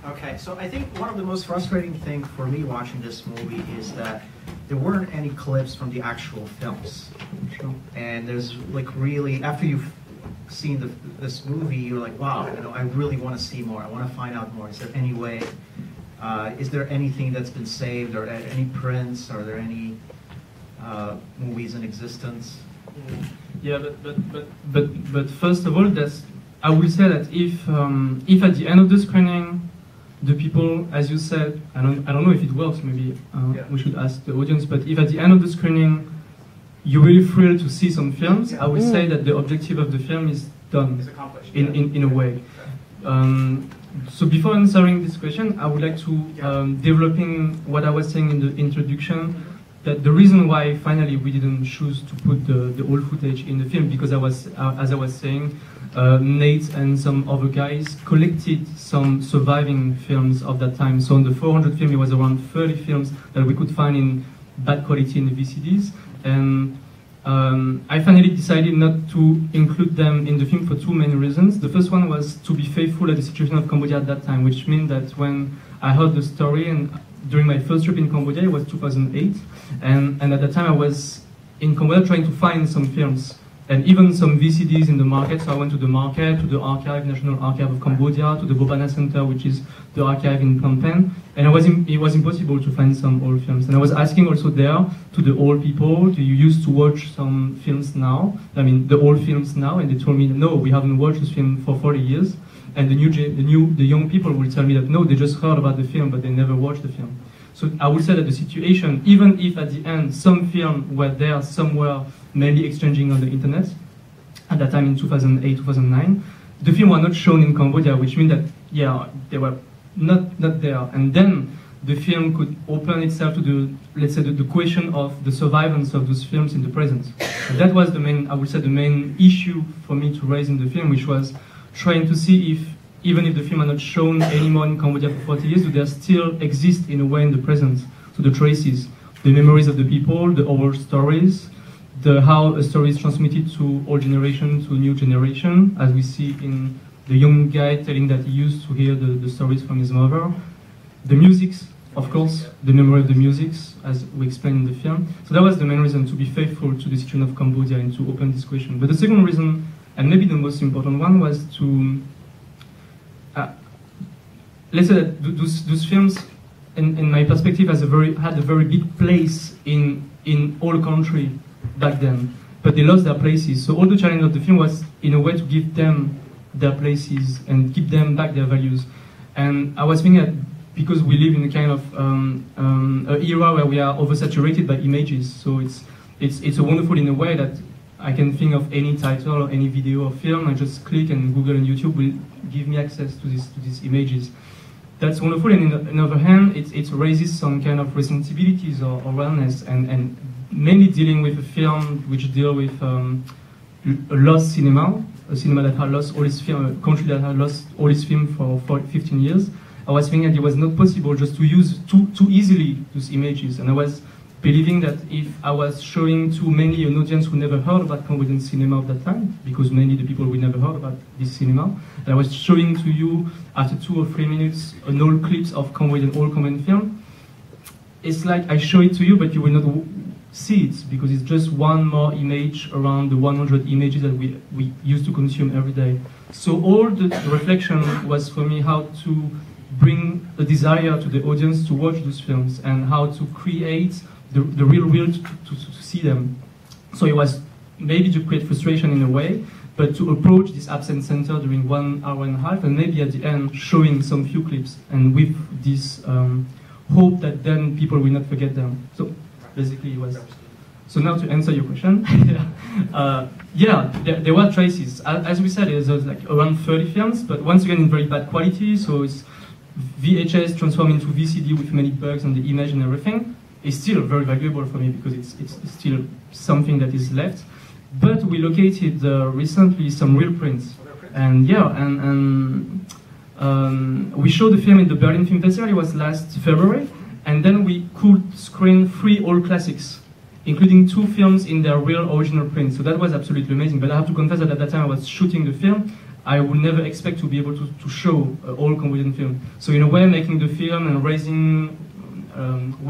Okay, so I think one of the most frustrating things for me watching this movie is that there weren't any clips from the actual films. And there's like really, after you've seen this movie, you're like, wow, you know, I really want to see more. I want to find out more. Is there any way? Is there anything that's been saved, or any prints? Are there any movies in existence? Yeah, but first of all, I will say that if at the end of the screening, the people, as you said, I don't know if it works. Maybe we should ask the audience. But if at the end of the screening, you're really thrilled to see some films, I would say that the objective of the film is done. It's accomplished. In a way. So before answering this question, I would like to developing what I was saying in the introduction. That the reason why finally we didn't choose to put the old footage in the film, because as I was saying, Nate and some other guys collected some surviving films of that time. So on the 400 film, it was around 30 films that we could find in bad quality in the VCDs. And I finally decided not to include them in the film for two main reasons. The first one was to be faithful at the situation of Cambodia at that time, which means that when I heard the story, and during my first trip in Cambodia, it was 2008, and at that time I was in Cambodia trying to find some films, and even some VCDs in the market. So I went to the market, to the archive, National Archive of Cambodia, to the Bobana Center, which is the archive in Phnom Penh, and it was impossible to find some old films. And I was asking also there to the old people, do you used to watch some films now? I mean, the old films now? And they told me, no, we haven't watched this film for 40 years. And the young people will tell me that no, they just heard about the film, but they never watched the film. So I would say that the situation, even if at the end some films were there somewhere, mainly exchanging on the internet, at that time in 2008, 2009, the film were not shown in Cambodia, which means that, yeah, they were not there. And then the film could open itself to the, let's say, the question of the survivance of those films in the present. So that was the main, I would say, the main issue for me to raise in the film, which was trying to see if, even if the film are not shown anymore in Cambodia for 40 years, do they still exist in a way in the present? So the traces, the memories of the people, the oral stories, how a story is transmitted to old generation to new generation, as we see in the young guy telling that he used to hear the stories from his mother. The musics, of course, the memory of the musics, as we explained in the film. So that was the main reason, to be faithful to the situation of Cambodia and to open this question. But the second reason, and maybe the most important one, was to let's say that those films, in my perspective, had a very big place in all country back then, but they lost their places. So all the challenge of the film was, in a way, to give them their places and give them back their values. And I was thinking that because we live in a kind of an era where we are oversaturated by images, so it's a wonderful in a way that I can think of any title or any video or film, I just click, and Google and YouTube will give me access to these images. That's wonderful, and on the other hand, it raises some kind of responsibilities or awareness, and mainly dealing with a film which deal with a lost cinema, a cinema that had lost all its film, a country that had lost all its film for 15 years. I was thinking that it was not possible just to use too easily those images, and I was believing that if I was showing to mainly an audience who never heard about Cambodian cinema at that time, because mainly the people will never heard about this cinema, and I was showing to you after 2 or 3 minutes an old clips of old Cambodian film, it's like I show it to you, but you will not see it, because it's just one more image around the 100 images that we used to consume every day. So all the reflection was for me how to bring a desire to the audience to watch those films, and how to create the real will to see them. So it was maybe to create frustration in a way, but to approach this absent center during 1 hour and a half, and maybe at the end showing some few clips, and with this hope that then people will not forget them. So basically it was. So now to answer your question, there were traces. As we said, there's like around 30 films, but once again in very bad quality, so it's VHS transformed into VCD with many bugs on the image and everything. It's still very valuable for me because it's still something that is left. But we located recently some real prints, and we showed the film in the Berlin Film Festival. It was last February, and then we could screen 3 old classics including 2 films in their real original print. So that was absolutely amazing. But I have to confess that at that time I was shooting the film, I would never expect to be able to show all Cambodian film. So in a way, making the film and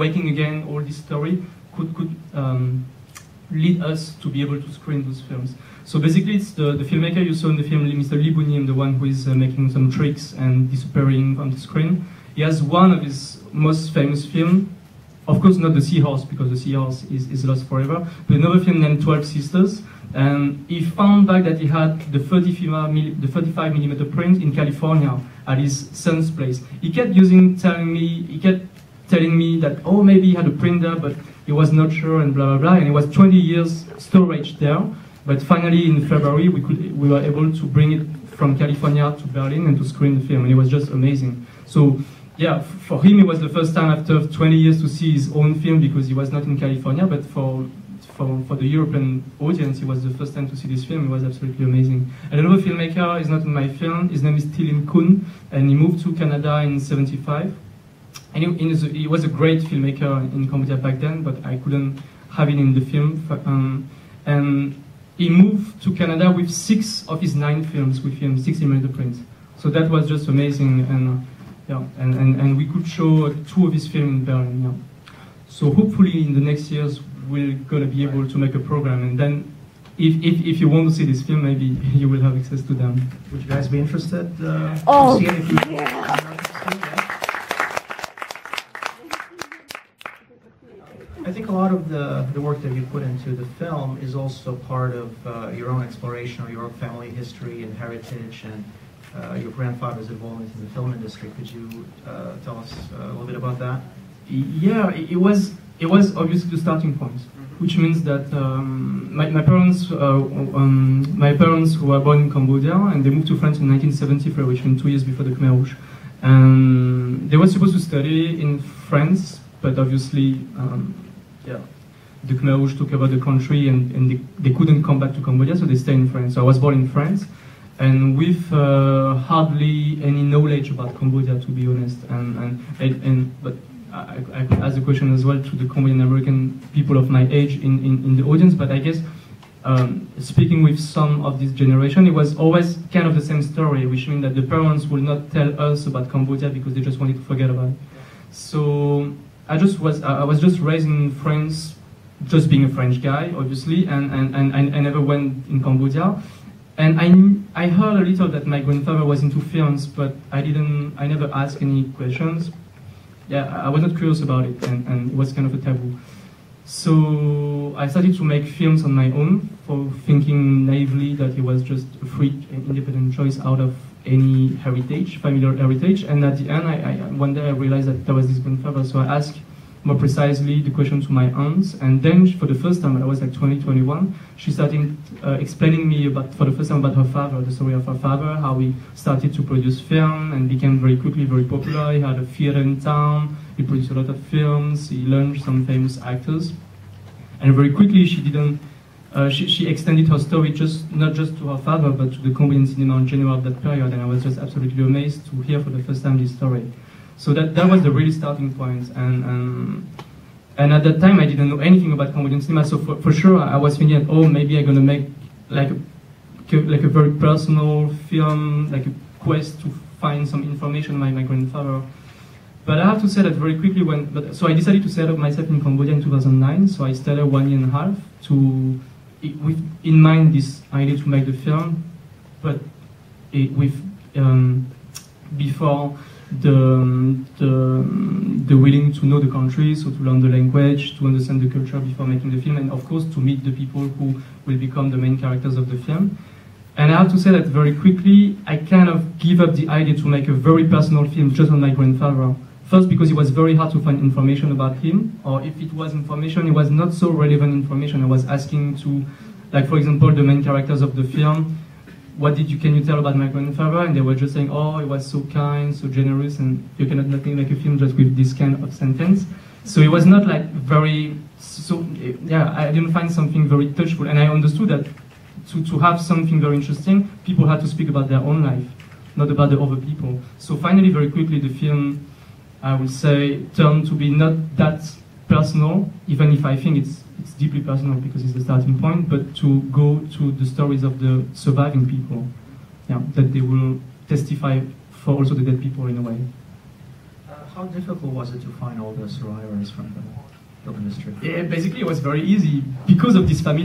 waking again all this story could lead us to be able to screen those films. So basically, it's the filmmaker you saw in the film, Mr. Lee Bunim, the one who is making some tricks and disappearing on the screen. He has one of his most famous films, of course not the Seahorse, because the Seahorse is lost forever, but another film named 12 Sisters. And he found back that he had the 35mm print in California at his son's place. He kept telling me that, oh, maybe he had a printer, but he was not sure, and blah blah blah. And it was 20 years storage there. But finally, in February, we were able to bring it from California to Berlin and to screen the film, and it was just amazing. So yeah, for him, it was the first time after 20 years to see his own film, because he was not in California, but for the European audience, it was the first time to see this film. It was absolutely amazing. And another filmmaker is not in my film. His name is Tilim Kun, and he moved to Canada in '75. And he was a great filmmaker in Cambodia back then, but I couldn't have it in the film. And he moved to Canada with 6 of his 9 films with him, 60mm prints. So that was just amazing, and yeah, and we could show 2 of his films in Berlin. Yeah. So hopefully in the next years we're gonna be able to make a program, and then if you want to see this film, maybe you will have access to them. Would you guys be interested? Oh, to see it if you yeah. I think a lot of the work that you put into the film is also part of your own exploration of your family history and heritage, and your grandfather's involvement in the film industry. Could you tell us a little bit about that? Yeah, it was obviously the starting point, which means that my parents who were born in Cambodia, and they moved to France in 1973, which means 2 years before the Khmer Rouge. And they were supposed to study in France, but obviously, the Khmer Rouge took over the country, and they couldn't come back to Cambodia, so they stayed in France. So I was born in France, and with hardly any knowledge about Cambodia, to be honest. But I could ask the question as well to the Cambodian American people of my age in the audience, but I guess speaking with some of this generation, it was always kind of the same story, which means that the parents will not tell us about Cambodia because they just wanted to forget about it. So I was just raised in France, just being a French guy, obviously, and I never went in Cambodia. And I heard a little that my grandfather was into films, but I never asked any questions. Yeah, I was not curious about it, and it was kind of a taboo. So I started to make films on my own, for thinking naively that it was just a free and independent choice out of any heritage, familiar heritage. And at the end, one day I realized that there was this grandfather, so I asked more precisely the question to my aunts, and then for the first time, when I was like 20, 21, she started explaining me for the first time about her father, the story of her father, how he started to produce film and became very quickly very popular. He had a theater in town, he produced a lot of films, he learned some famous actors, and very quickly she extended her story not just to her father, but to the Cambodian cinema in general of that period, and I was just absolutely amazed to hear for the first time this story. So that was the really starting point, and at that time I didn't know anything about Cambodian cinema. So for sure I was thinking, oh, maybe I'm gonna make like a very personal film, like a quest to find some information about my grandfather. But I have to say that very quickly so I decided to set up myself in Cambodia in 2009. So I stayed 1 year and a half with in mind this idea to make the film, but before the willing to know the country, so to learn the language, to understand the culture before making the film, and of course to meet the people who will become the main characters of the film. And I have to say that very quickly I kind of give up the idea to make a very personal film just on my grandfather. First, because it was very hard to find information about him, or if it was information, it was not so relevant information. I was asking to, like for example, the main characters of the film, can you tell about my grandfather? And they were just saying, oh, he was so kind, so generous, and you cannot make a film just with this kind of sentence. So it was not like I didn't find something very touchful, and I understood that to have something very interesting, people had to speak about their own life, not about the other people. So finally, very quickly, the film, I would say, turned to be not that personal, even if I think it's deeply personal because it's the starting point, but to go to the stories of the surviving people, yeah, that they will testify for also the dead people in a way. How difficult was it to find all the survivors from the film industry? Yeah, basically it was very easy because of this family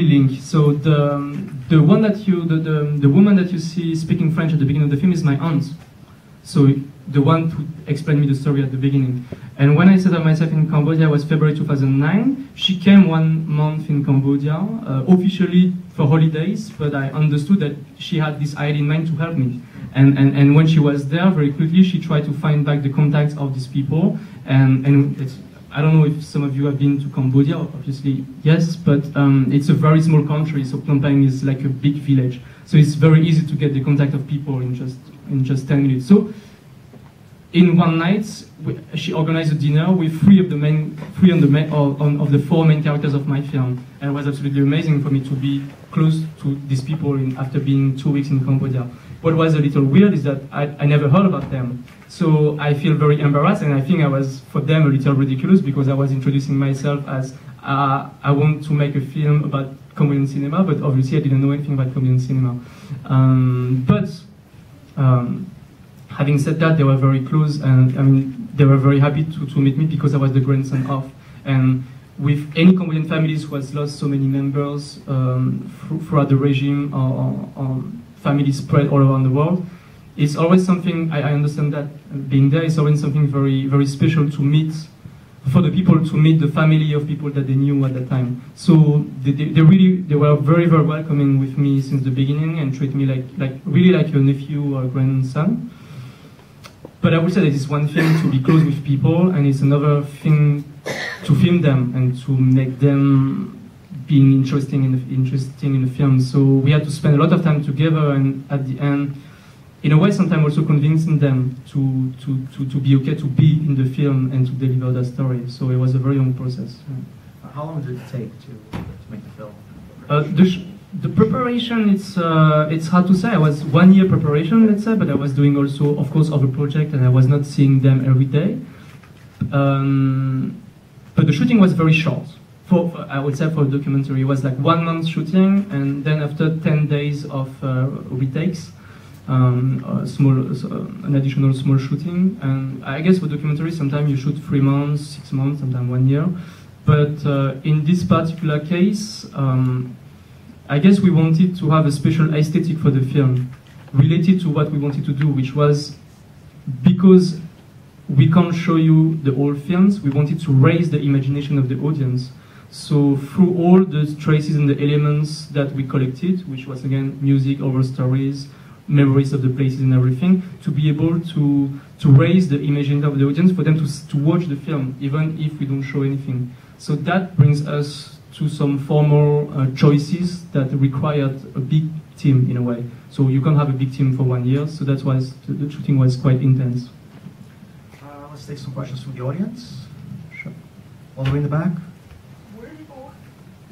link. So the one that the woman that you see speaking French at the beginning of the film is my aunt. So the one who explained me the story at the beginning. And when I settled myself in Cambodia, it was February 2009. She came 1 month in Cambodia, officially for holidays, but I understood that she had this idea in mind to help me. And when she was there, very quickly, she tried to find back the contacts of these people. And I don't know if some of you have been to Cambodia, obviously yes, but it's a very small country, so Phnom Penh is like a big village. So it's very easy to get the contact of people in just 10 minutes. So in one night, she organized a dinner with three of the four main characters of my film, and it was absolutely amazing for me to be close to these people after being 2 weeks in Cambodia. What was a little weird is that I never heard about them, so I feel very embarrassed, and I think I was for them a little ridiculous because I was introducing myself as I want to make a film about Cambodian cinema, but obviously I didn't know anything about Cambodian cinema. Having said that, they were very close, and I mean, they were very happy to meet me because I was the grandson of. And with any Cambodian families who has lost so many members throughout the regime or families spread all around the world, it's always something, I understand that being there is always something very, very special to meet, for the people to meet the family of people that they knew at that time. So they were very, very welcoming with me since the beginning and treat me really like your nephew or grandson. But I would say that it's one thing to be close with people, and it's another thing to film them and to make them being interesting in the film. So we had to spend a lot of time together, and at the end, in a way, sometimes also convincing them to be okay to be in the film and to deliver that story. So it was a very long process. How long did it take to make the film? The preparation, it's hard to say. I was 1 year preparation, let's say, but I was doing also, of course, other project, and I was not seeing them every day. But the shooting was very short. I would say for a documentary, it was like 1 month shooting, and then after 10 days of retakes, an additional small shooting. And I guess for documentary, sometimes you shoot 3 months, 6 months, sometimes 1 year. But in this particular case, I guess we wanted to have a special aesthetic for the film, related to what we wanted to do, which was, because we can't show you the old films, we wanted to raise the imagination of the audience. So through all the traces and the elements that we collected, which was again music, oral stories, memories of the places and everything, to be able to raise the imagination of the audience, for them to watch the film, even if we don't show anything. So that brings us to some formal choices that required a big team in a way. So you can't have a big team for 1 year, so that's why the shooting was quite intense. Let's take some questions from the audience. Sure. All the way in the back. Where did you go,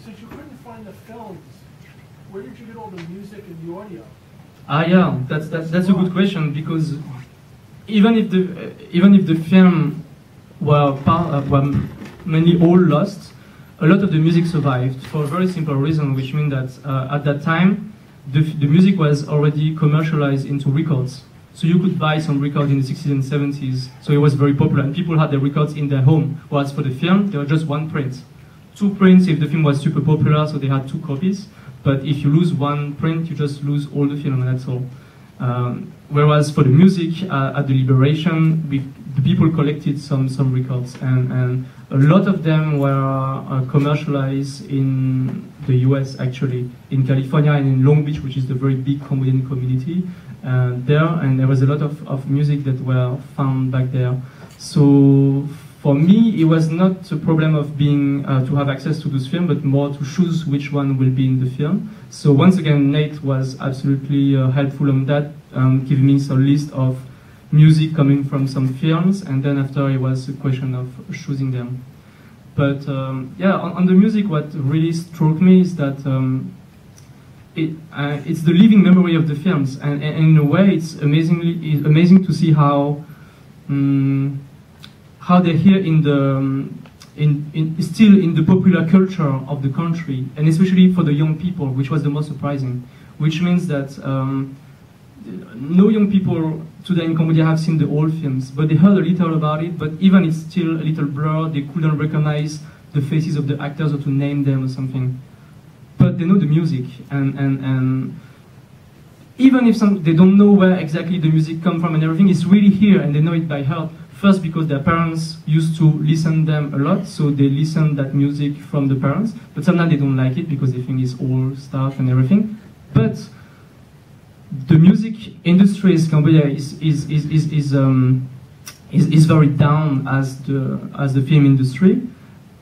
since you couldn't find the films, where did you get all the music and the audio? Yeah, that's a good question, because even if the film were mainly all lost, a lot of the music survived for a very simple reason, which means that at that time, the music was already commercialized into records. So you could buy some records in the 60s and 70s, so it was very popular, and people had the records in their home, whereas for the film, there was just one print. 2 prints if the film was super popular, so they had 2 copies, but if you lose 1 print, you just lose all the film, and that's all. Whereas for the music, at the Liberation, the people collected some records, and a lot of them were commercialized in the US, actually, in California and in Long Beach, which is the very big Cambodian community there, and there was a lot of music that were found back there. So for me, it was not a problem of being to have access to this film, but more to choose which one will be in the film. So once again, Nate was absolutely helpful on that, giving me some list of music coming from some films, and then after it was a question of choosing them. But yeah, on the music, what really struck me is that it's the living memory of the films, and in a way, it's amazing to see how how they're here in the still in the popular culture of the country, and especially for the young people, which was the most surprising. Which means that no young people today in Cambodia have seen the old films, but they heard a little about it. But even it's still a little blurred. They couldn't recognize the faces of the actors or to name them or something. But they know the music, and even if they don't know where exactly the music comes from and everything, it's really here, and they know it by heart. First, because their parents used to listen them a lot, so they listen that music from the parents. But sometimes they don't like it because they think it's old stuff and everything. But the music industry in Cambodia is very down as the film industry.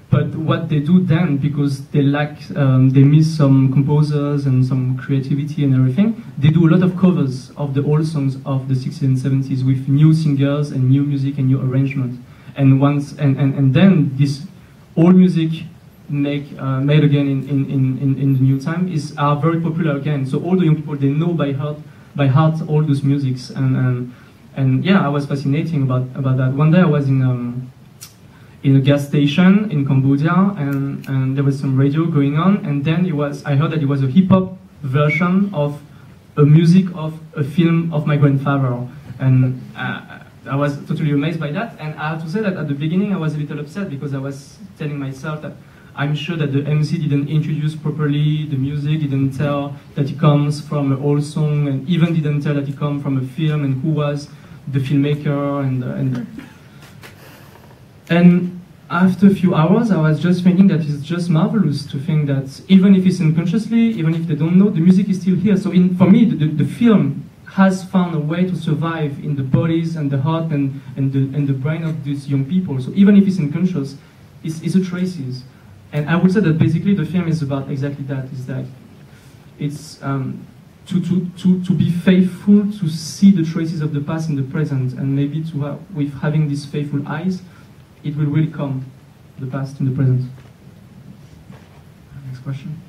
But what they do then, because they miss some composers and some creativity and everything, they do a lot of covers of the old songs of the 60s and 70s with new singers and new music and new arrangement. And then this old music made again in the new time are very popular again. So all the young people, they know by heart all those musics, and yeah, I was fascinating about that. One day I was in a gas station in Cambodia, and there was some radio going on, and then I heard that it was a hip-hop version of a music of a film of my grandfather, and I was totally amazed by that. And I have to say that at the beginning I was a little upset, because I was telling myself that I'm sure that the MC didn't introduce properly the music, didn't tell that it comes from an old song, and even didn't tell that it comes from a film and who was the filmmaker, and after a few hours, I was just thinking that it's just marvelous to think that even if it's unconsciously, even if they don't know, the music is still here. So for me, the film has found a way to survive in the bodies and the heart and the brain of these young people. So even if it's unconscious, it's a traces. And I would say that basically the film is about exactly that, is that it's to be faithful, to see the traces of the past in the present, and maybe with having these faithful eyes, it will really come, the past and the present. Next question.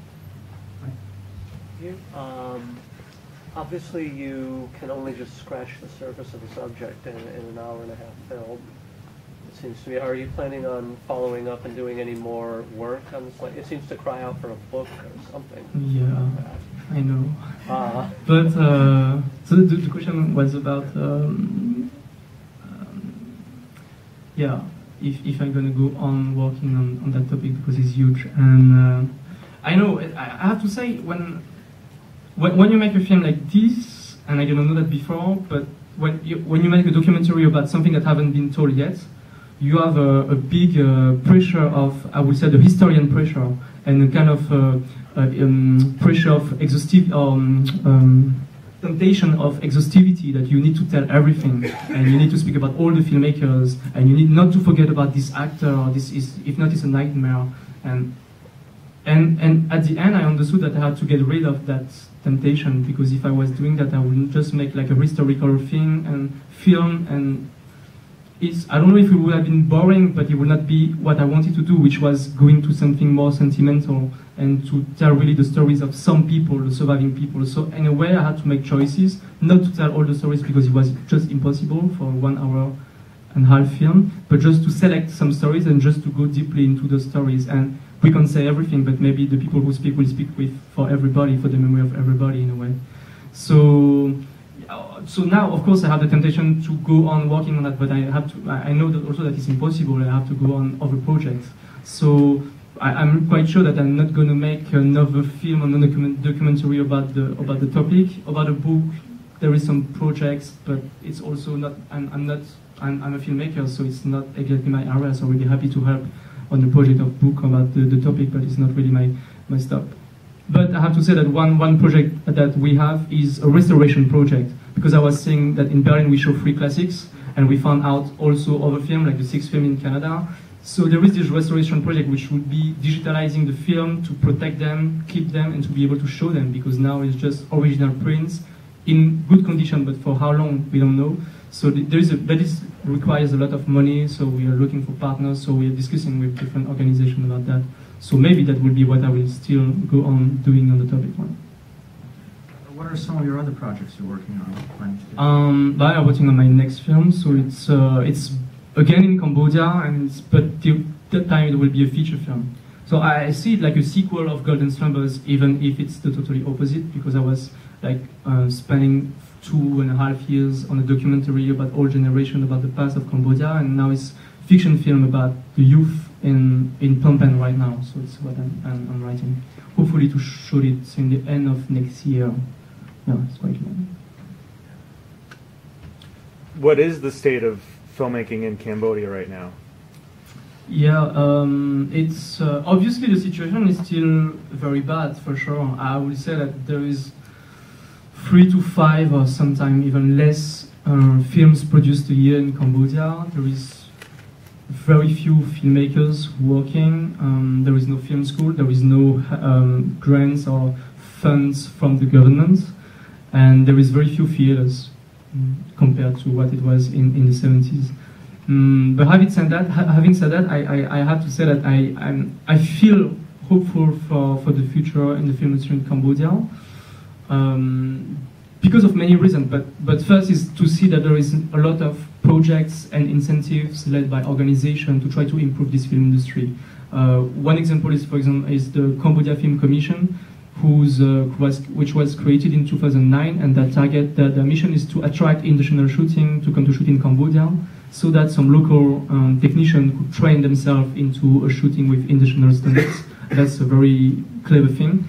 Obviously, you can only just scratch the surface of the subject in an hour and a half film. It seems to me. Are you planning on following up and doing any more work on this? It seems to cry out for a book or something. Yeah, I know. But so the question was about yeah. If I'm going to go on working on that topic, because it's huge. And I know, I have to say, when you make a film like this, and I didn't know that before, but when you make a documentary about something that haven't been told yet, you have a big pressure of, I would say, the historian pressure, and a kind of pressure of exhaustive, temptation of exhaustivity, that you need to tell everything, and you need to speak about all the filmmakers, and you need not to forget about this actor. This is, if not, it's a nightmare. And at the end, I understood that I had to get rid of that temptation, because if I was doing that, I would just make like a historical thing and film, and I don't know if it would have been boring, but it would not be what I wanted to do, which was going to something more sentimental and to tell really the stories of some people, the surviving people. So in a way, I had to make choices, not to tell all the stories because it was just impossible for 1 hour and a half film, but just to select some stories and just to go deeply into the stories. And we can't say everything, but maybe the people who speak will speak for everybody, for the memory of everybody in a way. So now, of course, I have the temptation to go on working on that, but I know that also that it's impossible. I have to go on other projects. So I'm quite sure that I'm not going to make another film or another documentary about the topic. About a book, there is some projects, but it's also not. I'm a filmmaker, so it's not exactly my area. So I'll be happy to help on the project of book about the topic, but it's not really my stuff. But I have to say that one project that we have is a restoration project, because I was saying that in Berlin we show 3 classics, and we found out also other film, like the 6th film in Canada. So there is this restoration project which would be digitalizing the film to protect them, keep them, and to be able to show them, because now it's just original prints in good condition, but for how long, we don't know. So that requires a lot of money, so we are looking for partners, so we are discussing with different organizations about that. So maybe that will be what I will still go on doing on the topic one. What are some of your other projects you're working on? I'm working on my next film, so it's again in Cambodia, but that time it will be a feature film. So I see it like a sequel of Golden Slumbers, even if it's the totally opposite, because I was like spending 2.5 years on a documentary about all generation about the past of Cambodia, and now it's fiction film about the youth in Phnom Penh right now. So it's what I'm writing. Hopefully to shoot it in the end of next year. Yeah, it's quite long. What is the state of filmmaking in Cambodia right now? Yeah, it's obviously the situation is still very bad for sure. I would say that there is 3 to 5 or sometimes even less films produced a year in Cambodia. There is very few filmmakers working. There is no film school. There is no grants or funds from the government, and there is very few theaters compared to what it was in the 70s. But having said that, I have to say that I feel hopeful for the future in the film industry in Cambodia because of many reasons. But first is to see that there is a lot of projects and incentives led by organizations to try to improve this film industry. One example is, for example, is the Cambodia Film Commission, which was created in 2009, and their mission is to attract international shooting to come to shoot in Cambodia, so that some local technicians could train themselves into a shooting with international standards. That's a very clever thing.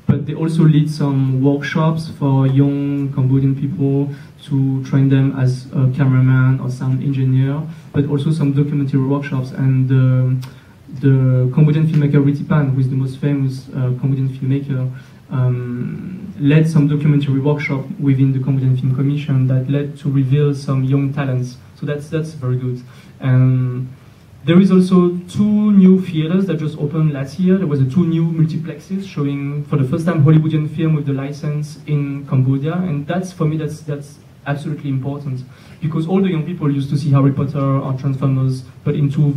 But they also lead some workshops for young Cambodian people to train them as a cameraman or sound engineer, but also some documentary workshops. And the Cambodian filmmaker Ritipan, who is the most famous Cambodian filmmaker, led some documentary workshop within the Cambodian Film Commission that led to reveal some young talents. So that's very good. And there is also 2 new theaters that just opened last year. There was 2 new multiplexes showing for the first time Hollywoodian film with the license in Cambodia, and for me that's absolutely important, because all the young people used to see Harry Potter or Transformers, but into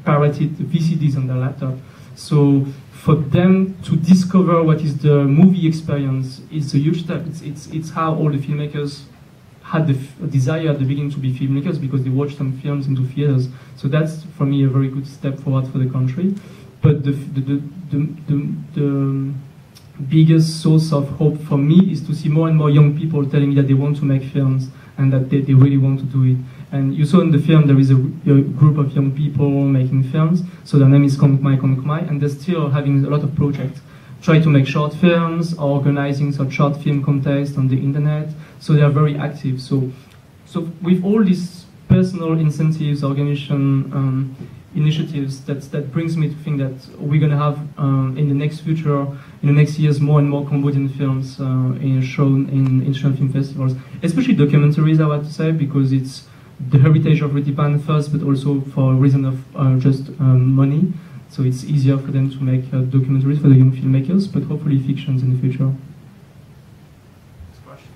pirated VCDs on their laptop. So for them to discover what is the movie experience is a huge step. It's how all the filmmakers had the desire at the beginning to be filmmakers, because they watched some films into theaters. So that's, for me, a very good step forward for the country. But the biggest source of hope for me is to see more and more young people telling me that they want to make films and that they really want to do it. And you saw in the film there is a group of young people making films. So their name is Kongmai, and they're still having a lot of projects. Try to make short films, or organizing some short film contests on the internet. So they are very active. So with all these personal incentives, organization initiatives, that brings me to think that we're going to have in the next future, in the next years, more and more Cambodian films shown in international film festivals, especially documentaries, I would say, because it's the heritage of Ritipan first, but also for a reason of just money. So it's easier for them to make documentaries for the young filmmakers, but hopefully fictions in the future. Next question.